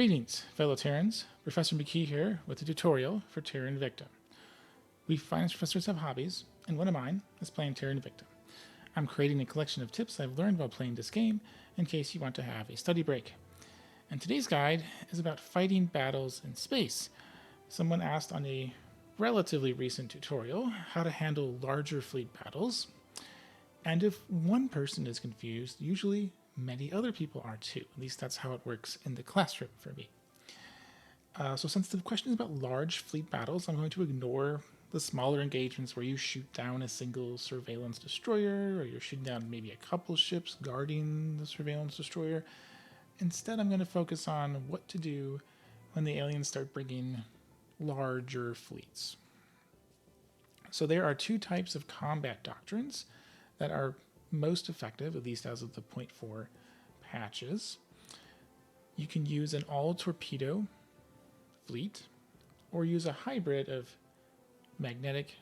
Greetings, fellow Terrans. Professor McKee here with a tutorial for Terra Invicta. We finance professors have hobbies, and one of mine is playing Terra Invicta. I'm creating a collection of tips I've learned while playing this game in case you want to have a study break. And today's guide is about fighting battles in space. Someone asked on a relatively recent tutorial how to handle larger fleet battles. And if one person is confused, usually many other people are too. At least that's how it works in the classroom for me. So since the question is about large fleet battles, I'm going to ignore the smaller engagements where you shoot down a single surveillance destroyer, or you're shooting down maybe a couple ships guarding the surveillance destroyer. Instead, I'm going to focus on what to do when the aliens start bringing larger fleets. So there are two types of combat doctrines that are most effective, at least as of the 0.4 patches. You can use an all-torpedo fleet, or use a hybrid of magnetic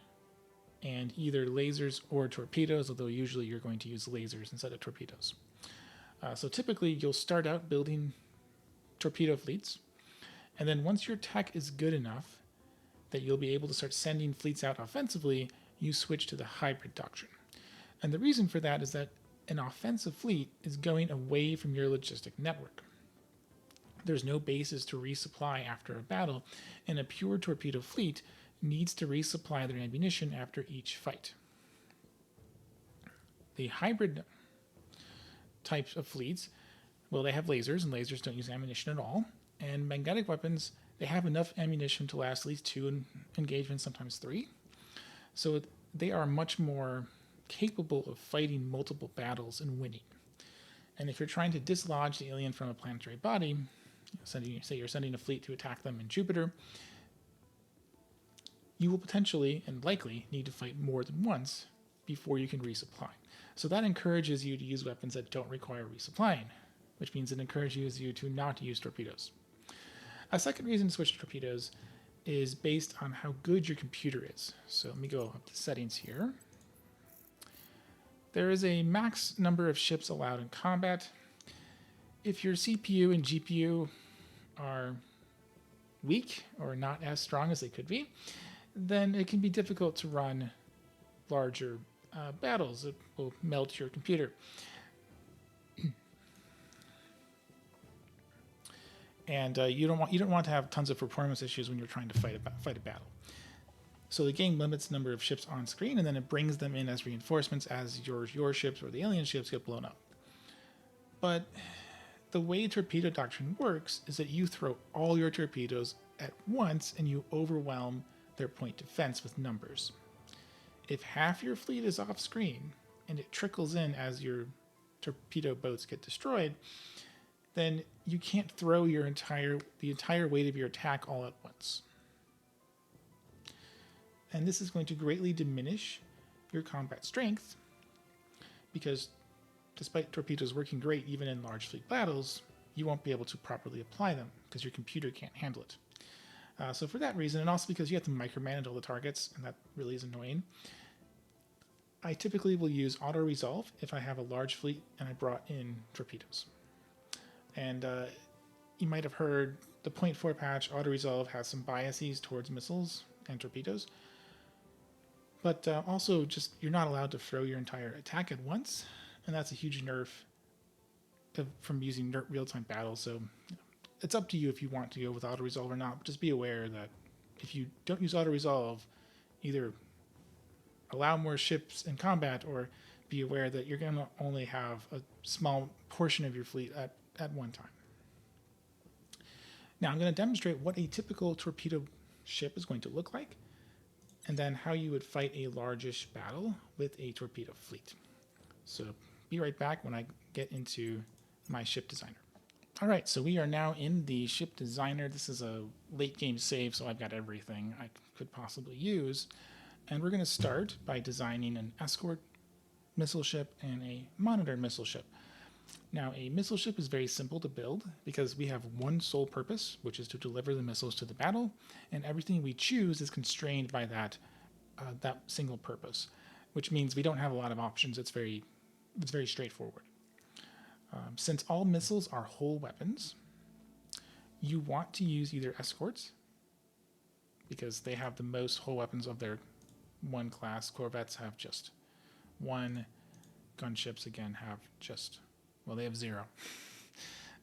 and either lasers or torpedoes, although usually you're going to use lasers instead of torpedoes. So typically you'll start out building torpedo fleets, and then once your tech is good enough that you'll be able to start sending fleets out offensively, you switch to the hybrid doctrine. And the reason for that is that an offensive fleet is going away from your logistic network. There's no basis to resupply after a battle, and a pure torpedo fleet needs to resupply their ammunition after each fight. The hybrid types of fleets, well, they have lasers, and lasers don't use ammunition at all. And magnetic weapons, they have enough ammunition to last at least 2 engagements, sometimes 3. So they are much more capable of fighting multiple battles and winning. And if you're trying to dislodge the alien from a planetary body, say you're sending a fleet to attack them in Jupiter, you will potentially and likely need to fight more than once before you can resupply. So that encourages you to use weapons that don't require resupplying, which means it encourages you to not use torpedoes. A second reason to switch to torpedoes is based on how good your computer is. So let me go up to settings here. There is a max number of ships allowed in combat. If your CPU and GPU are weak or not as strong as they could be, then it can be difficult to run larger battles. It will melt your computer. And you don't want to have tons of performance issues when you're trying to fight a battle. So the game limits the number of ships on screen, and then it brings them in as reinforcements as your ships or the alien ships get blown up. But the way torpedo doctrine works is that you throw all your torpedoes at once and you overwhelm their point defense with numbers. If half your fleet is off screen and it trickles in as your torpedo boats get destroyed, then you can't throw the entire weight of your attack all at once. And this is going to greatly diminish your combat strength, because despite torpedoes working great even in large fleet battles, you won't be able to properly apply them because your computer can't handle it. So for that reason, and also because you have to micromanage all the targets, and that really is annoying, I typically will use auto-resolve if I have a large fleet and I brought in torpedoes. And you might have heard the 0.4 patch auto-resolve has some biases towards missiles and torpedoes. But also, just you're not allowed to throw your entire attack at once, and that's a huge nerf from using real-time battles. So it's up to you if you want to go with auto-resolve or not. But just be aware that if you don't use auto-resolve, either allow more ships in combat, or be aware that you're going to only have a small portion of your fleet at one time. Now I'm going to demonstrate what a typical torpedo ship is going to look like, and then how you would fight a largish battle with a torpedo fleet. So be right back when I get into my ship designer. All right, so we are now in the ship designer. This is a late game save, so I've got everything I could possibly use. And we're going to start by designing an escort missile ship and a monitor missile ship. Now, a missile ship is very simple to build because we have one sole purpose, which is to deliver the missiles to the battle, and everything we choose is constrained by that single purpose, which means we don't have a lot of options. It's very straightforward. Since all missiles are whole weapons, You want to use either escorts, because they have the most hull weapons of their one class. Corvettes have just one. Gunships, again, have just, well, they have 0.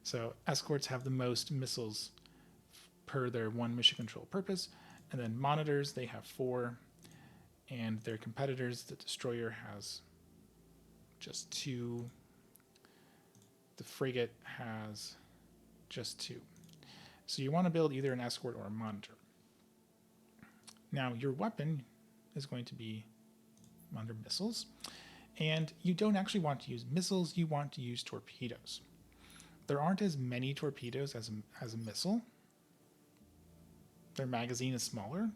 So escorts have the most missiles per their one mission control purpose. And then monitors, they have 4. And their competitors, the destroyer has just 2. The frigate has just 2. So you want to build either an escort or a monitor. Now your weapon is going to be under missiles. And you don't actually want to use missiles, you want to use torpedoes. There aren't as many torpedoes as a missile. Their magazine is smaller,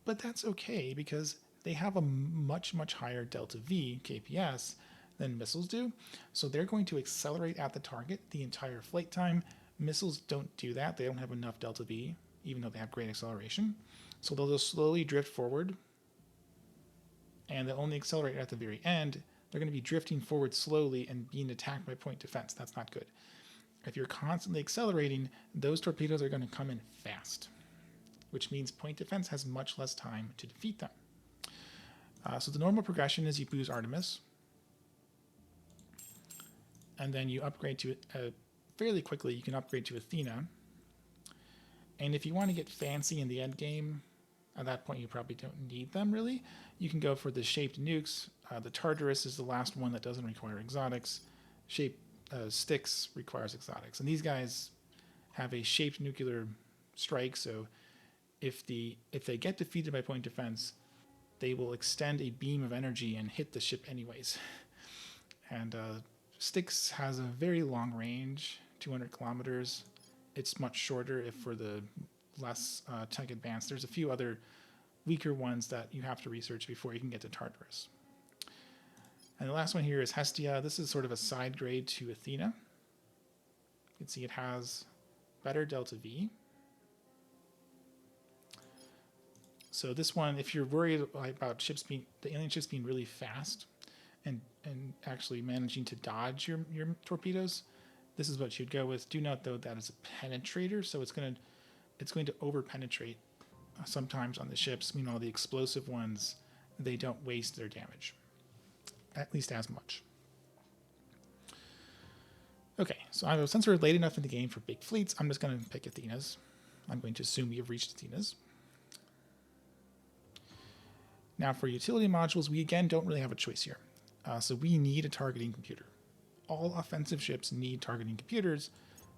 but that's okay because they have a much higher delta V KPS than missiles do. So they're going to accelerate at the target the entire flight time. Missiles don't do that. They don't have enough delta V, even though they have great acceleration. So they'll just slowly drift forward, and they'll only accelerate at the very end. They're going to be drifting forward slowly and being attacked by point defense. That's not good. If you're constantly accelerating, those torpedoes are going to come in fast, which means point defense has much less time to defeat them. So the normal progression is you boost Artemis, and then you upgrade to fairly quickly. You can upgrade to Athena, and if you want to get fancy in the end game, at that point you probably don't need them really. You can go for the shaped nukes. The Tartarus is the last one that doesn't require exotics. Shaped Styx requires exotics, and these guys have a shaped nuclear strike. So if they get defeated by point defense, they will extend a beam of energy and hit the ship anyways. And Styx has a very long range, 200 kilometers. It's much shorter if for the less tech advanced. There's a few other weaker ones that you have to research before you can get to Tartarus. And the last one here is Hestia. This is sort of a side grade to Athena. You can see it has better delta V. So this one, if you're worried about the alien ships being really fast and actually managing to dodge your torpedoes, this is what you'd go with. Do note though that it's a penetrator, so it's going to over penetrate sometimes on the ships. Meanwhile, the explosive ones, they don't waste their damage, at least as much. Okay, so since we're late enough in the game for big fleets, I'm just going to pick Athena's. I'm going to assume we have reached Athena's. Now for utility modules, we again don't really have a choice here. So we need a targeting computer. All offensive ships need targeting computers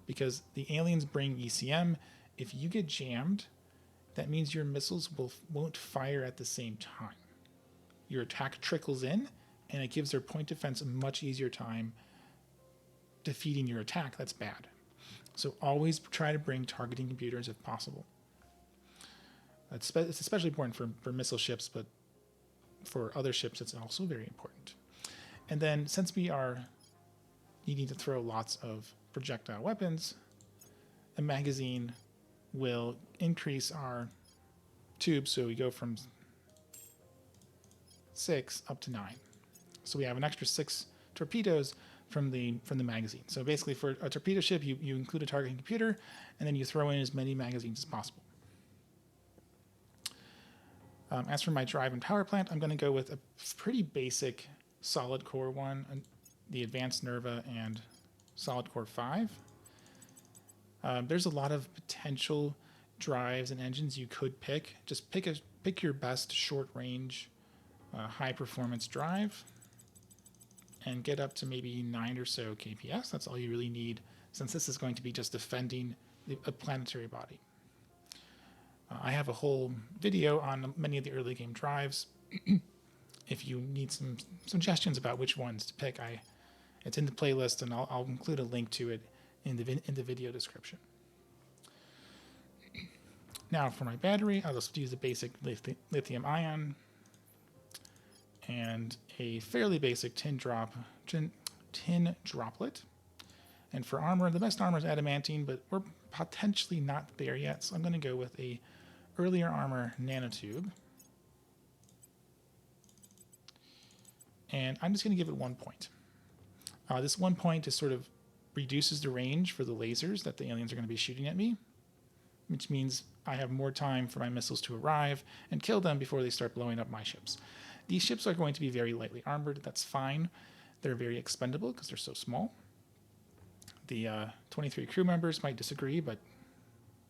because the aliens bring ECM. If you get jammed, that means your missiles won't fire at the same time. Your attack trickles in, and it gives their point defense a much easier time defeating your attack. That's bad. So always try to bring targeting computers if possible. It's especially important for missile ships, but for other ships, it's also very important. And then since we are needing to throw lots of projectile weapons, a magazine will increase our tubes, so we go from 6 up to 9. So we have an extra 6 torpedoes from the magazine. So basically for a torpedo ship, you include a targeting computer, and then you throw in as many magazines as possible. As for my drive and power plant, I'm going to go with a pretty basic solid core one, the advanced Nerva and solid core 5. There's a lot of potential drives and engines you could pick. Just pick your best short range, high performance drive, and get up to maybe 9 or so KPS. That's all you really need, since this is going to be just defending a planetary body. I have a whole video on many of the early game drives. If you need some suggestions about which ones to pick, it's in the playlist, and I'll include a link to it in the video description. Now for my battery, I'll just use a basic lithium ion and a fairly basic tin droplet. And for armor, the best armor is adamantine, but we're potentially not there yet, so I'm going to go with a earlier armor nanotube. And I'm just going to give it 1 point. This 1 point is sort of reduces the range for the lasers that the aliens are going to be shooting at me, which means I have more time for my missiles to arrive and kill them before they start blowing up my ships. These ships are going to be very lightly armored. That's fine. They're very expendable because they're so small. The 23 crew members might disagree, but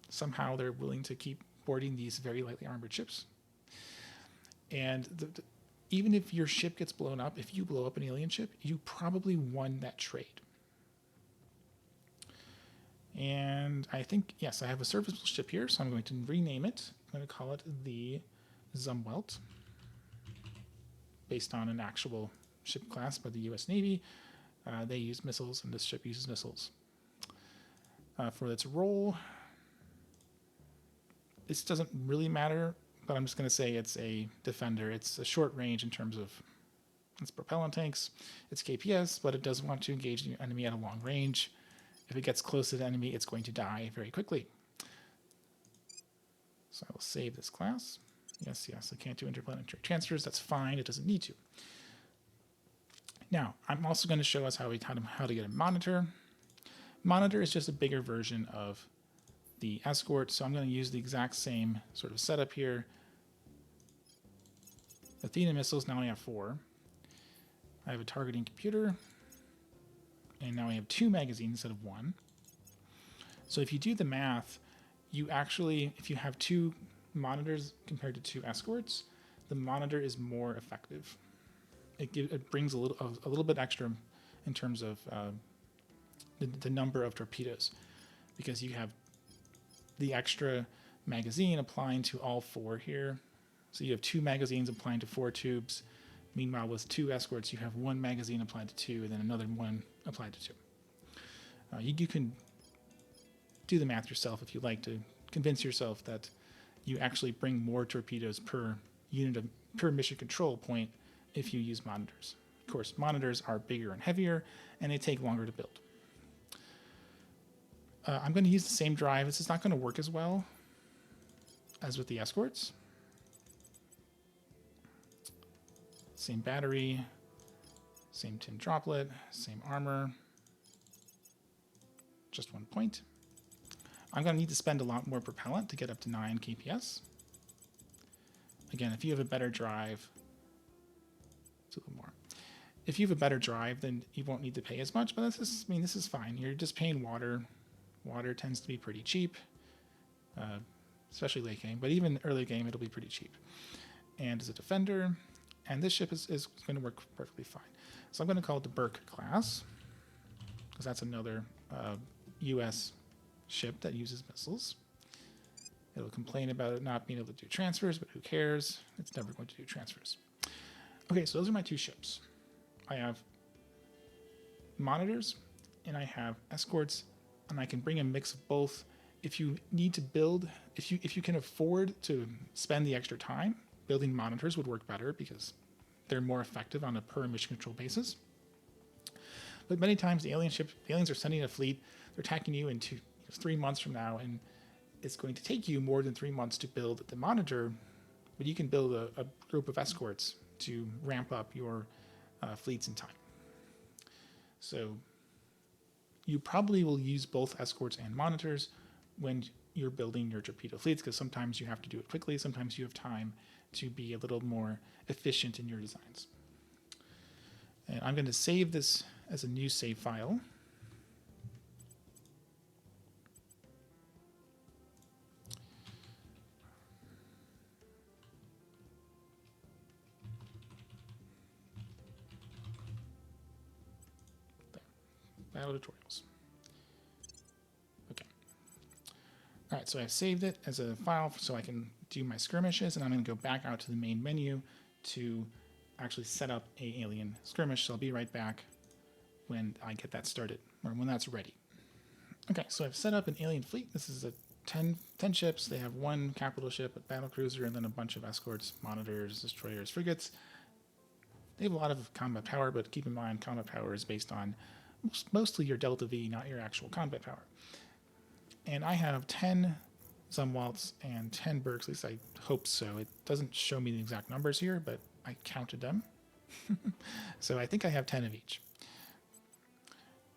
somehow they're willing to keep boarding these very lightly armored ships. And even if your ship gets blown up, if you blow up an alien ship, you probably won that trade. And I think, yes, I have a serviceable ship here, so I'm going to rename it. I'm going to call it the Zumwalt, based on an actual ship class by the U.S. Navy. They use missiles, and this ship uses missiles. For its role, this doesn't really matter, but I'm just going to say it's a defender. It's a short range in terms of its propellant tanks. It's KPS, but it does want to engage the enemy at a long range. If it gets close to the enemy, it's going to die very quickly. So I will save this class. Yes, I can't do interplanetary transfers. That's fine. It doesn't need to. Now, I'm also going to show us how to get a monitor. Monitor is just a bigger version of the escort, so I'm going to use the exact same sort of setup here. Athena missiles, now I have 4. I have a targeting computer, and now I have 2 magazines instead of 1. So if you do the math, you actually, if you have 2 monitors compared to 2 escorts, the monitor is more effective. It brings a little bit extra in terms of the number of torpedoes, because you have the extra magazine applying to all 4 here. So you have 2 magazines applying to 4 tubes. Meanwhile, with 2 escorts, you have 1 magazine applied to 2, and then another 1 applied to 2. You can do the math yourself if you like to convince yourself that you actually bring more torpedoes per mission control point if you use monitors. Of course, monitors are bigger and heavier, and they take longer to build. I'm going to use the same drive. This is not going to work as well as with the escorts. Same battery, same tin droplet, same armor, just 1 point. I'm going to need to spend a lot more propellant to get up to 9 KPS. Again, if you have a better drive, it's a little more. If you have a better drive, then you won't need to pay as much, but this is fine. You're just paying water. Water tends to be pretty cheap, especially late game, but even early game, it'll be pretty cheap. And as a defender, and this ship is going to work perfectly fine. So I'm going to call it the Burke class, because that's another U.S. ship that uses missiles. It'll complain about it not being able to do transfers, but who cares? It's never going to do transfers. Okay, so those are my 2 ships. I have monitors, and I have escorts, and I can bring a mix of both. If you need to build, if you can afford to spend the extra time, building monitors would work better because they're more effective on a per mission control basis. But many times the aliens are sending a fleet, they're attacking you in 3 months from now, and it's going to take you more than 3 months to build the monitor, but you can build a group of escorts to ramp up your fleets in time. So you probably will use both escorts and monitors when you're building your torpedo fleets, because sometimes you have to do it quickly, sometimes you have time to be a little more efficient in your designs. And I'm going to save this as a new save file. Battle tutorials. Okay. All right, so I've saved it as a file so I can do my skirmishes, and I'm going to go back out to the main menu to actually set up an alien skirmish. So I'll be right back when I get that started, or when that's ready. Okay, so I've set up an alien fleet. This is a 10 ships. They have 1 capital ship, a battle cruiser, and then a bunch of escorts, monitors, destroyers, frigates. They have a lot of combat power, but keep in mind combat power is based on mostly your delta V, not your actual combat power. And I have 10 Zumwalts and 10 Burks, at least I hope so. It doesn't show me the exact numbers here, but I counted them. So I think I have 10 of each.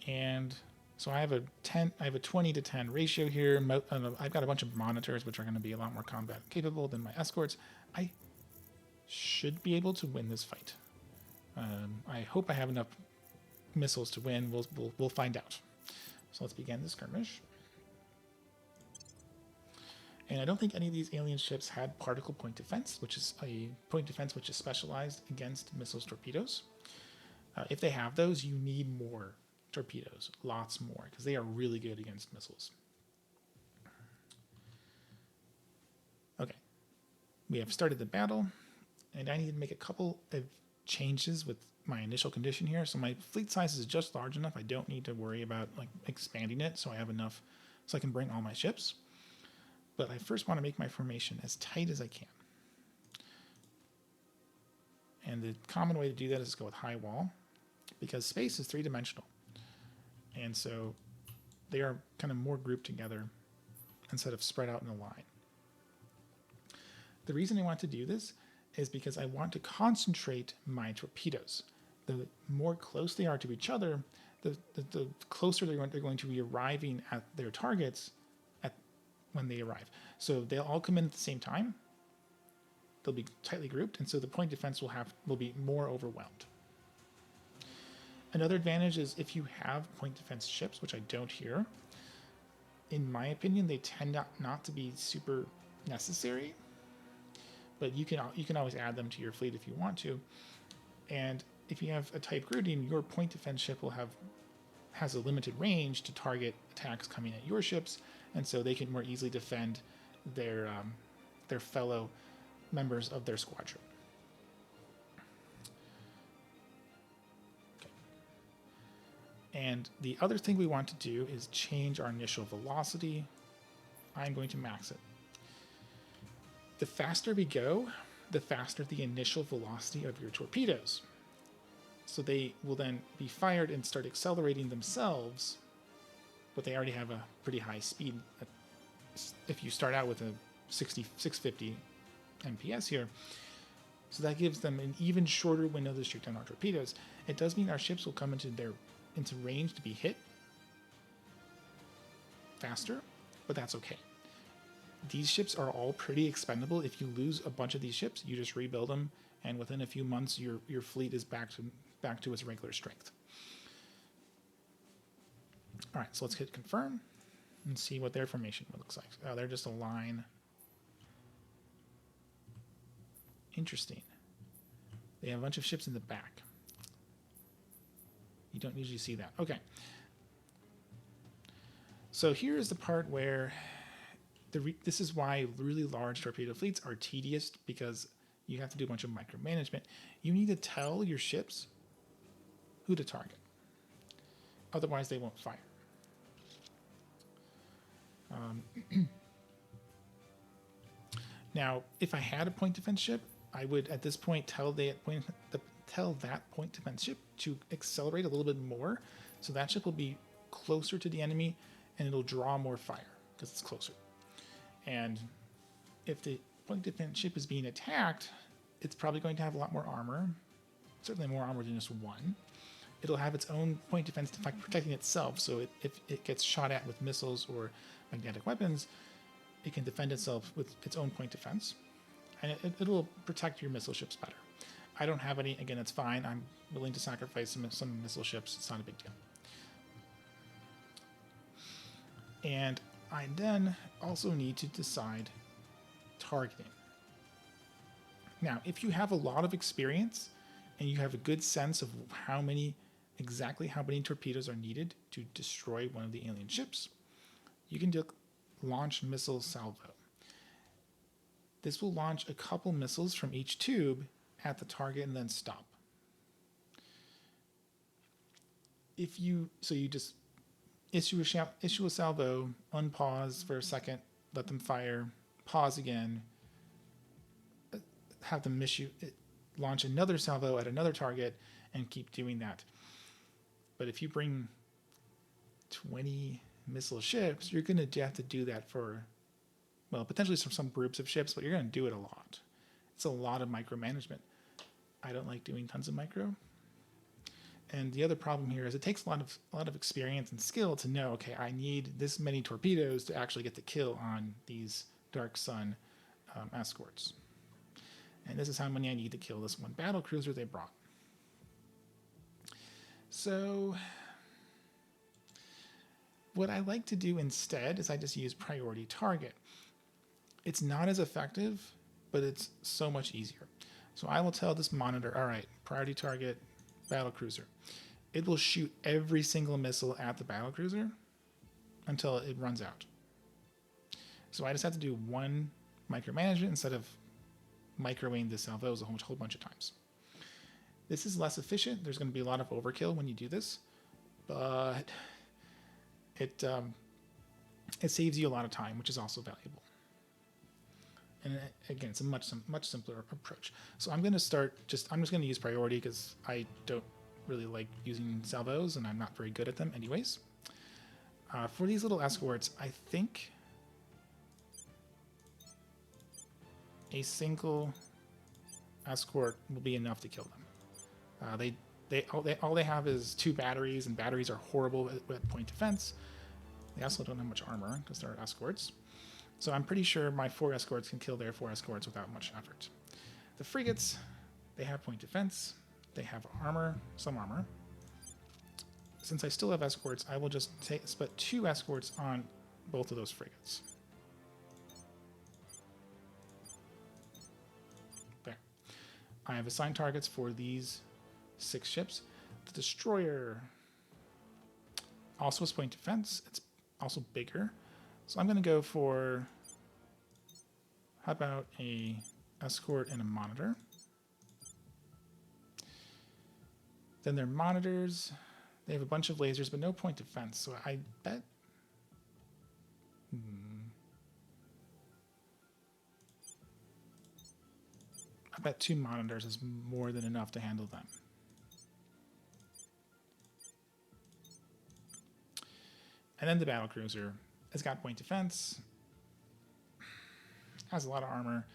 And So I have a 20 to 10 ratio here. I've got a bunch of monitors, which are going to be a lot more combat capable than my escorts. I should be able to win this fight. I hope I have enough missiles to win. We'll find out. So let's begin the skirmish. And I don't think any of these alien ships had particle point defense, which is a point defense which is specialized against missiles torpedoes. If they have those, you need more torpedoes, lots more, because they are really good against missiles. Okay, we have started the battle, and I need to make a couple of changes with my initial condition here. So my fleet size is just large enough. I don't need to worry about like expanding it, so I have enough so I can bring all my ships. But I first want to make my formation as tight as I can. And the common way to do that is to go with high wall, because space is three-dimensional. And so they are kind of more grouped together instead of spread out in a line. The reason I want to do this is because I want to concentrate my torpedoes. The more close they are to each other, the closer they're going to be arriving at their targets when they arrive. So they'll all come in at the same time. They'll be tightly grouped, and so the point defense will be more overwhelmed. Another advantage is if you have point defense ships, which I don't here. In my opinion, they tend not to be super necessary, but you can always add them to your fleet if you want to. And if you have a type grouping, your point defense ship has a limited range to target attacks coming at your ships, and so they can more easily defend their fellow members of their squadron. Okay. And the other thing we want to do is change our initial velocity. I'm going to max it. The faster we go, the faster the initial velocity of your torpedoes. So they will then be fired and start accelerating themselves, but they already have a pretty high speed. If you start out with a 650 MPS here, so that gives them an even shorter window to shoot down our torpedoes. It does mean our ships will come into range to be hit faster, but that's okay. These ships are all pretty expendable. If you lose a bunch of these ships, you just rebuild them, and within a few months, your fleet is back to its regular strength. All right, so let's hit confirm and see what their formation looks like. Oh, they're just a line. Interesting. They have a bunch of ships in the back. You don't usually see that. Okay. So here is the part where this is why really large torpedo fleets are tedious, because you have to do a bunch of micromanagement. You need to tell your ships who to target. Otherwise, they won't fire. Now, if I had a point defense ship, I would at this point tell that point defense ship to accelerate a little bit more, so that ship will be closer to the enemy and it'll draw more fire because it's closer. And if the point defense ship is being attacked, it's probably going to have a lot more armor, certainly more armor than just one. It'll have its own point defense protecting itself, so if it gets shot at with missiles or magnetic weapons, it can defend itself with its own point defense, and it'll protect your missile ships better. I don't have any. Again, it's fine. I'm willing to sacrifice some missile ships. It's not a big deal. And I then also need to decide targeting. Now, if you have a lot of experience and you have a good sense of exactly how many torpedoes are needed to destroy one of the alien ships, you can do launch missile salvo. This will launch a couple missiles from each tube at the target and then stop. You just issue a salvo, unpause for a second, let them fire, pause again, have them launch another salvo at another target, and keep doing that. But if you bring 20 missile ships, you're going to have to do that for, well, potentially some groups of ships, but you're going to do it a lot. It's a lot of micromanagement. I don't like doing tons of micro. And the other problem here is it takes a lot of experience and skill to know, okay, I need this many torpedoes to actually get the kill on these Dark Sun escorts. And this is how many I need to kill this one battle cruiser they brought. So what I like to do instead is I just use priority target. It's not as effective, but it's so much easier. So I will tell this monitor, all right, priority target, battle cruiser. It will shoot every single missile at the battle cruiser until it runs out. So I just have to do one micromanagement instead of microwaving the salvos a whole bunch of times. This is less efficient. There's going to be a lot of overkill when you do this, but it saves you a lot of time, which is also valuable. And again, it's a much simpler approach. So I'm going to I'm just going to use priority because I don't really like using salvos and I'm not very good at them anyways. For these little escorts, I think a single escort will be enough to kill them. All they have is 2 batteries, and batteries are horrible at point defense. They also don't have much armor because they're escorts. So I'm pretty sure my 4 escorts can kill their 4 escorts without much effort. The frigates, they have point defense. They have armor, some armor. Since I still have escorts, I will just put 2 escorts on both of those frigates. There. I have assigned targets for these 6 ships. The destroyer also has point defense. It's also bigger. So I'm going to go for, how about a escort and a monitor. Then their monitors, they have a bunch of lasers, but no point defense. So I bet, I bet 2 monitors is more than enough to handle them. And then the battlecruiser has got point defense, has a lot of armor.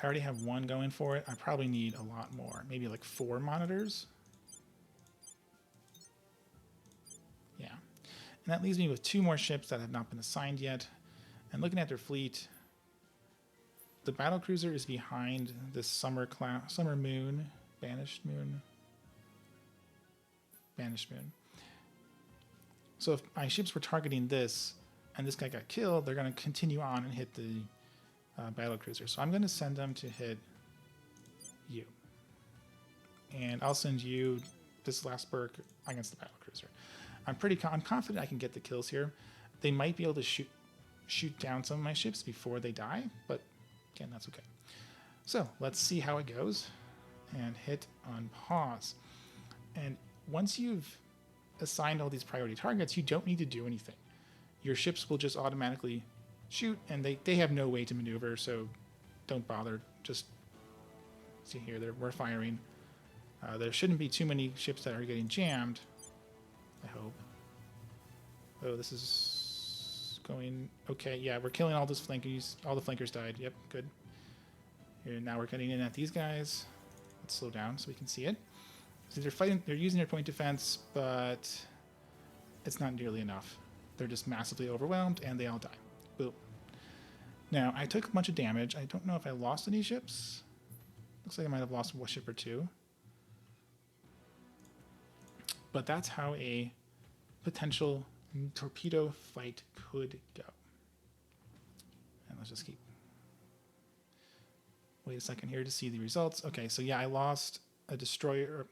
I already have 1 going for it. I probably need a lot more, maybe like 4 monitors. Yeah. And that leaves me with 2 more ships that have not been assigned yet. And looking at their fleet, the battlecruiser is behind this summer moon, banished moon. So if my ships were targeting this and this guy got killed, they're going to continue on and hit the battlecruiser. So I'm going to send them to hit you. And I'll send you this last berk against the battlecruiser. I'm confident I can get the kills here. They might be able to shoot down some of my ships before they die, but again, that's okay. So let's see how it goes. And hit on pause. And once you've assigned all these priority targets, you don't need to do anything. Your ships will just automatically shoot, and they have no way to maneuver, so don't bother. Just see here, we're firing. There shouldn't be too many ships that are getting jammed, I hope. Oh, this is going okay. Yeah, we're killing all those flankers. All the flankers died. Yep, good. Here, now we're getting in at these guys. Let's slow down so we can see it. So they're using their point defense, but it's not nearly enough. They're just massively overwhelmed, and they all die. Boom. Now, I took a bunch of damage. I don't know if I lost any ships. Looks like I might have lost 1 ship or 2. But that's how a potential torpedo fight could go. And let's just wait a second here to see the results. Okay, so yeah, I lost a destroyer.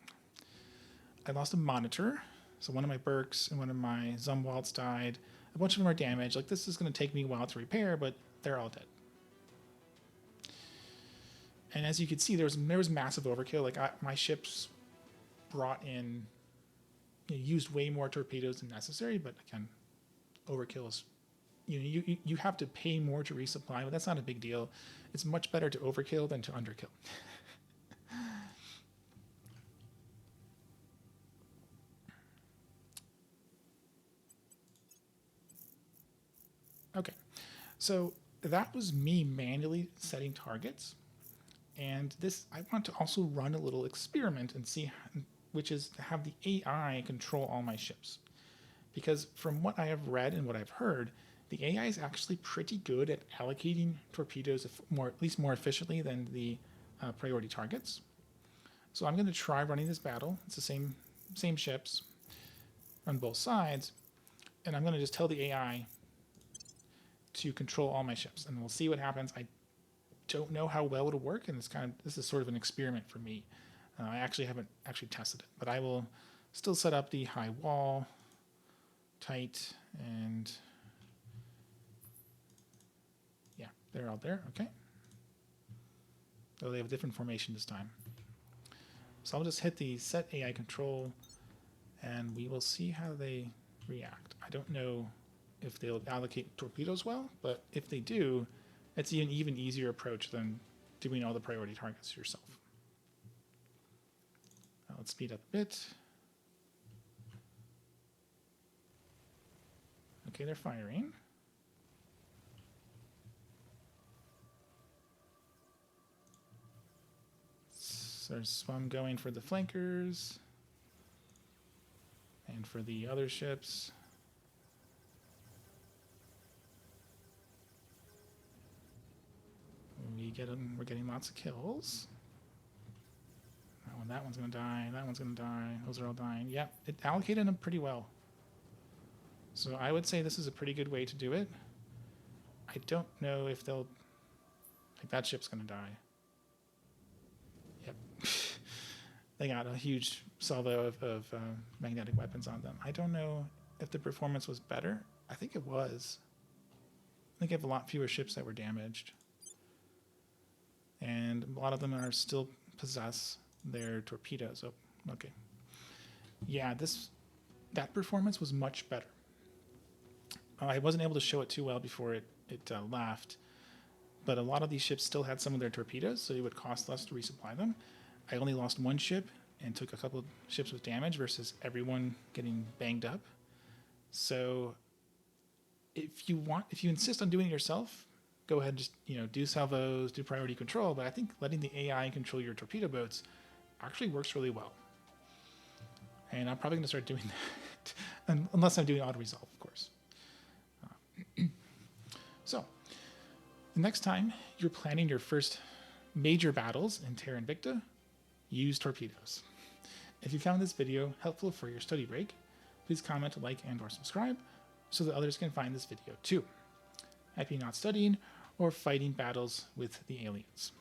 I lost a monitor. So one of my Berks and one of my Zumwalds died. A bunch of them are damaged. Like, this is going to take me a while to repair, but they're all dead. And as you can see, there was massive overkill. Like, my ships brought in, used way more torpedoes than necessary, but again, overkill is, you have to pay more to resupply, but that's not a big deal. It's much better to overkill than to underkill. Okay, so that was me manually setting targets. And I want to also run a little experiment and see which is to have the AI control all my ships. Because from what I have read and what I've heard, the AI is actually pretty good at allocating torpedoes at least more efficiently than the priority targets. So I'm going to try running this battle. It's the same ships on both sides, and I'm going to just tell the AI to control all my ships, and we'll see what happens. I don't know how well it'll work, and this is sort of an experiment for me. I actually haven't tested it, but I will still set up the high wall, tight, and yeah, they're out there. Okay. Oh, they have a different formation this time. So I'll just hit the set AI control, and we will see how they react. I don't know if they'll allocate torpedoes well, but if they do, it's an even easier approach than doing all the priority targets yourself. Let's speed up a bit. Okay, they're firing. So there's some going for the flankers and for the other ships. We're getting lots of kills. That one's going to die. That one's going to die. Those are all dying. Yep, it allocated them pretty well. So I would say this is a pretty good way to do it. I don't know if they'll... Like, that ship's going to die. Yep. They got a huge salvo of magnetic weapons on them. I don't know if the performance was better. I think it was. I think I have a lot fewer ships that were damaged. And a lot of them are still possess their torpedoes. Oh, okay. Yeah, that performance was much better. I wasn't able to show it too well before it left, but a lot of these ships still had some of their torpedoes, so it would cost less to resupply them. I only lost one ship and took a couple of ships with damage versus everyone getting banged up. So if you insist on doing it yourself, go ahead and just do salvos, do priority control, but I think letting the AI control your torpedo boats actually works really well. And I'm probably going to start doing that, unless I'm doing auto-resolve, of course. So, the next time you're planning your first major battles in Terra Invicta, use torpedoes. If you found this video helpful for your study break, please comment, like, and/or subscribe so that others can find this video too. Happy not studying or fighting battles with the aliens.